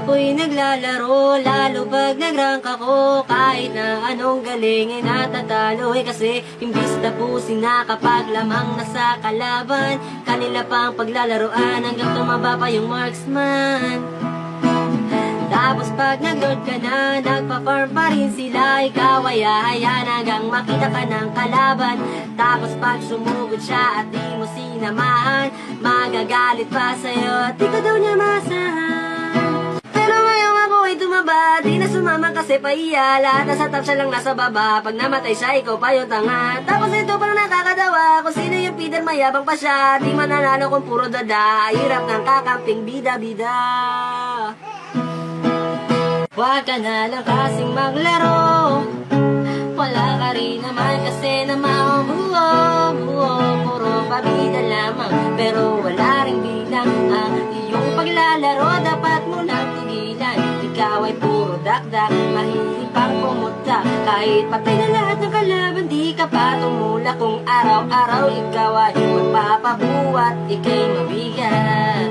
ako'y naglalaro, lalo pag nag-rank ako. Kahit na anong galing ay natatalo. Kasi imbis tapusin na kapag lamang nasa kalaban, kanila pang paglalaroan hanggang tumaba pa yung marksman. Tapos pag nag-load ka na, nagpa-farm pa rin sila. Ikaw ay hahayan hanggang makita ka ng kalaban. Tapos pag sumugod siya at di mo sinamahan, magagalit pa sa'yo at di ka daw niya masahan. Pero ngayong ako ay tumaba, di na sumama kasi pahiya. Lahat nasa top siya lang nasa baba, pag namatay siya ikaw pa yung tanga. Tapos ito parang nakakadawa, kung sino yung feeder mayabang pa siya. Di mananalo kung puro dada, hirap ng kakamping bida-bida. Huwag ka na lang kasing maglaro, wala ka rin naman kasi na buo, puro pabida lamang, pero wala ring bilang. Ang iyong paglalaro dapat mo nang tigilan. Ikaw ay puro dakdak, mahilig pang pumunta. Kahit patay na lahat ng kalaban, di ka pa tumula. Kung araw-araw ikaw ay magpapabuhat, ika'y mabigat.